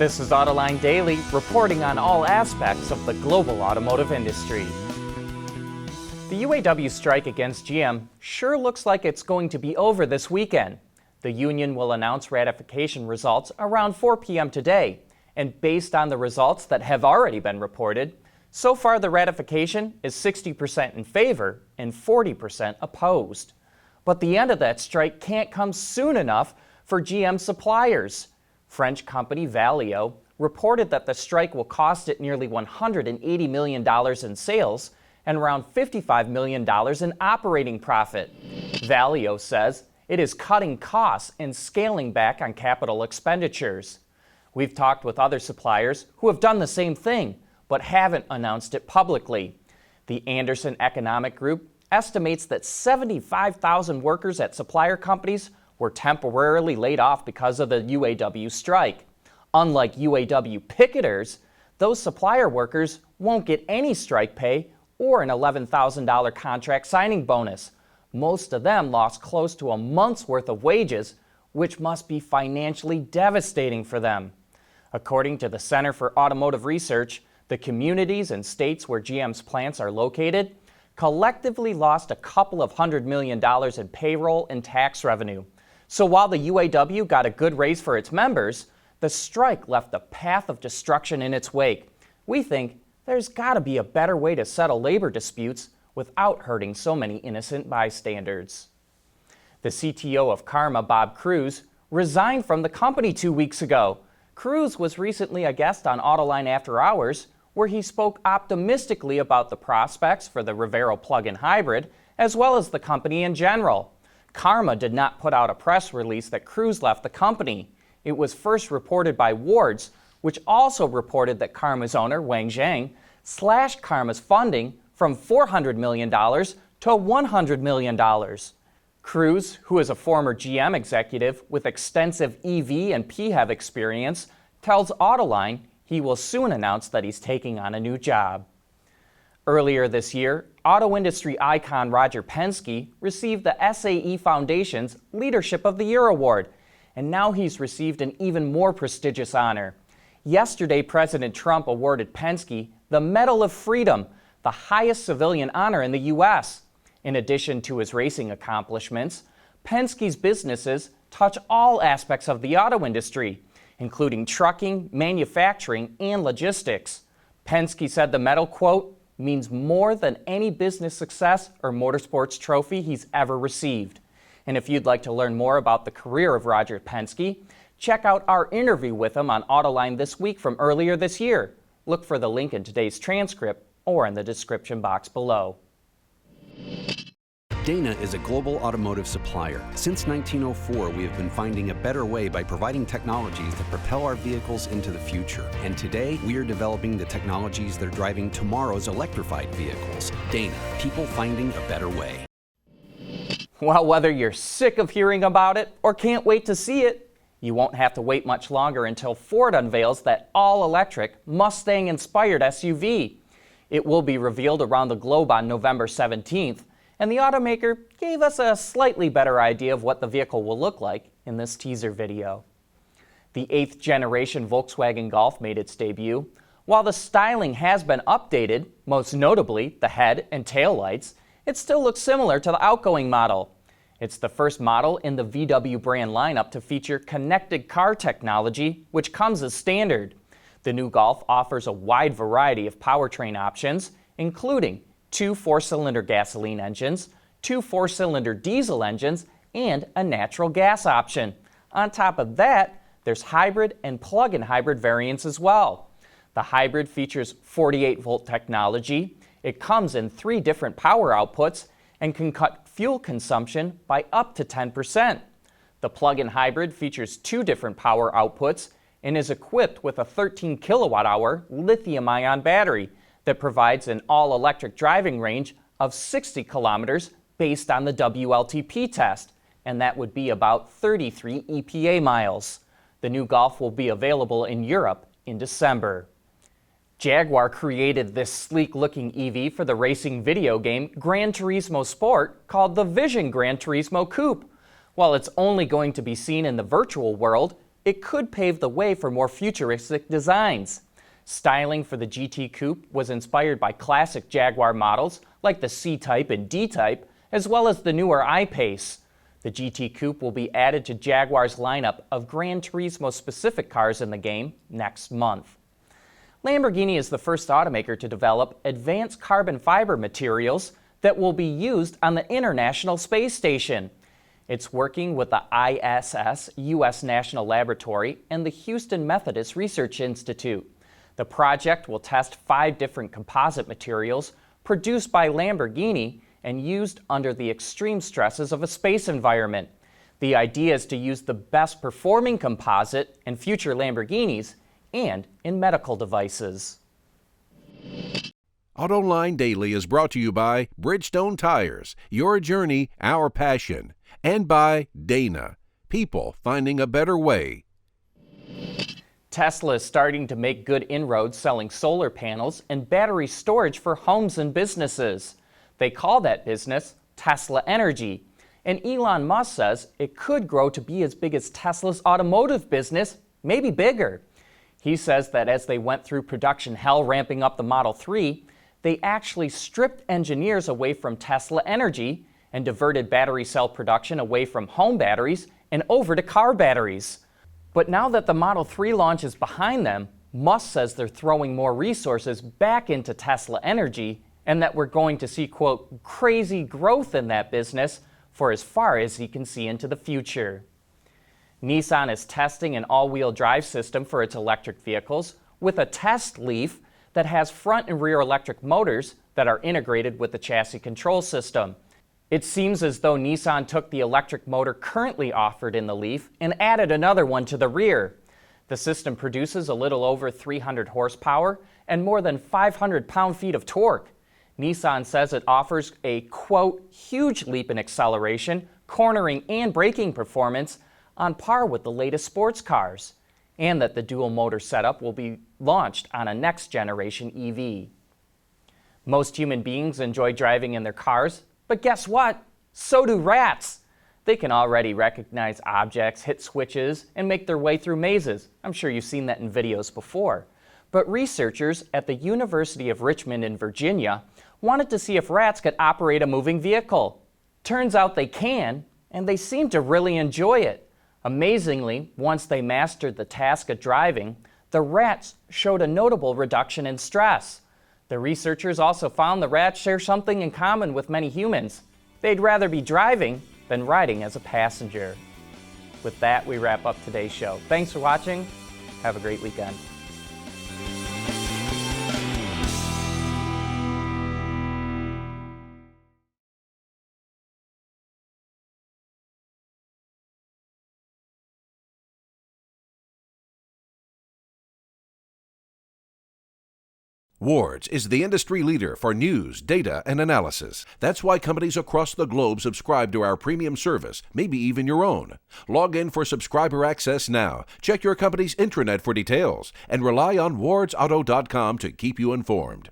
This is Autoline Daily, reporting on all aspects of the global automotive industry. The UAW strike against GM sure looks like it's going to be over this weekend. The union will announce ratification results around 4 p.m. today, and based on the results that have already been reported, so far the ratification is 60% in favor and 40% opposed. But the end of that strike can't come soon enough for GM suppliers. French company Valeo reported that the strike will cost it nearly $180 million in sales and around $55 million in operating profit. Valeo says it is cutting costs and scaling back on capital expenditures. We've talked with other suppliers who have done the same thing, but haven't announced it publicly. The Anderson Economic Group estimates that 75,000 workers at supplier companies were temporarily laid off because of the UAW strike. Unlike UAW picketers, those supplier workers won't get any strike pay or an $11,000 contract signing bonus. Most of them lost close to a month's worth of wages, which must be financially devastating for them. According to the Center for Automotive Research, the communities and states where GM's plants are located collectively lost a couple of $100 million in payroll and tax revenue. So while the UAW got a good raise for its members, the strike left a path of destruction in its wake. We think there's got to be a better way to settle labor disputes without hurting so many innocent bystanders. The CTO of Karma, Bob Kruse, resigned from the company 2 weeks ago. Kruse was recently a guest on Autoline After Hours, where he spoke optimistically about the prospects for the Revero plug-in hybrid, as well as the company in general. Karma did not put out a press release that Kruse left the company. It was first reported by Wards, which also reported that Karma's owner, Wang Zhang, slashed Karma's funding from $400 million to $100 million. Kruse, who is a former GM executive with extensive EV and PHEV experience, tells Autoline he will soon announce that he's taking on a new job. Earlier this year, auto industry icon Roger Penske received the SAE Foundation's Leadership of the Year award, and now he's received an even more prestigious honor. Yesterday, President Trump awarded Penske the Medal of Freedom, the highest civilian honor in the U.S. In addition to his racing accomplishments, Penske's businesses touch all aspects of the auto industry, including trucking, manufacturing, and logistics. Penske said the medal, quote, means more than any business success or motorsports trophy he's ever received. And if you'd like to learn more about the career of Roger Penske, check out our interview with him on Autoline This Week from earlier this year. Look for the link in today's transcript or in the description box below. Dana is a global automotive supplier. Since 1904, we have been finding a better way by providing technologies that propel our vehicles into the future. And today, we are developing the technologies that are driving tomorrow's electrified vehicles. Dana, people finding a better way. Well, whether you're sick of hearing about it or can't wait to see it, you won't have to wait much longer until Ford unveils that all-electric Mustang-Inspired SUV. It will be revealed around the globe on November 17th, and the automaker gave us a slightly better idea of what the vehicle will look like in this teaser video. The 8th generation Volkswagen Golf made its debut. While the styling has been updated, most notably the head and tail lights, it still looks similar to the outgoing model. It's the first model in the VW brand lineup to feature connected car technology, which comes as standard. The new Golf offers a wide variety of powertrain options, including 2 4-cylinder gasoline engines, 2 4-cylinder diesel engines, and a natural gas option. On top of that, there's hybrid and plug-in hybrid variants as well. The hybrid features 48-volt technology. It comes in 3 different power outputs and can cut fuel consumption by up to 10%. The plug-in hybrid features 2 different power outputs and is equipped with a 13 kilowatt-hour lithium-ion battery that provides an all-electric driving range of 60 kilometers based on the WLTP test, and that would be about 33 EPA miles. The new Golf will be available in Europe in December. Jaguar created this sleek-looking EV for the racing video game Gran Turismo Sport called the Vision Gran Turismo Coupe. While it's only going to be seen in the virtual world, it could pave the way for more futuristic designs. Styling for the GT Coupe was inspired by classic Jaguar models like the C-Type and D-Type, as well as the newer I-Pace. The GT Coupe will be added to Jaguar's lineup of Gran Turismo-specific cars in the game next month. Lamborghini is the first automaker to develop advanced carbon fiber materials that will be used on the International Space Station. It's working with the ISS, U.S. National Laboratory, and the Houston Methodist Research Institute. The project will test 5 different composite materials produced by Lamborghini and used under the extreme stresses of a space environment. The idea is to use the best performing composite in future Lamborghinis and in medical devices. Autoline Daily is brought to you by Bridgestone Tires, your journey, our passion, and by Dana, people finding a better way. Tesla is starting to make good inroads selling solar panels and battery storage for homes and businesses. They call that business Tesla Energy, and Elon Musk says it could grow to be as big as Tesla's automotive business, maybe bigger. He says that as they went through production hell ramping up the Model 3, they actually stripped engineers away from Tesla Energy and diverted battery cell production away from home batteries and over to car batteries. But now that the Model 3 launch is behind them, Musk says they're throwing more resources back into Tesla Energy and that we're going to see, quote, crazy growth in that business for as far as he can see into the future. Nissan is testing an all-wheel drive system for its electric vehicles with a test Leaf that has front and rear electric motors that are integrated with the chassis control system. It seems as though Nissan took the electric motor currently offered in the Leaf and added another one to the rear. The system produces a little over 300 horsepower and more than 500 pound-feet of torque. Nissan says it offers a, quote, huge leap in acceleration, cornering, and braking performance on par with the latest sports cars, and that the dual motor setup will be launched on a next-generation EV. Most human beings enjoy driving in their cars, but guess what? So do rats. They can already recognize objects, hit switches, and make their way through mazes. I'm sure you've seen that in videos before. But researchers at the University of Richmond in Virginia wanted to see if rats could operate a moving vehicle. Turns out they can, and they seem to really enjoy it. Amazingly, once they mastered the task of driving, the rats showed a notable reduction in stress. The researchers also found the rats share something in common with many humans. They'd rather be driving than riding as a passenger. With that, we wrap up today's show. Thanks for watching. Have a great weekend. Wards is the industry leader for news, data, and analysis. That's why companies across the globe subscribe to our premium service, maybe even your own. Log in for subscriber access now. Check your company's intranet for details and rely on wardsauto.com to keep you informed.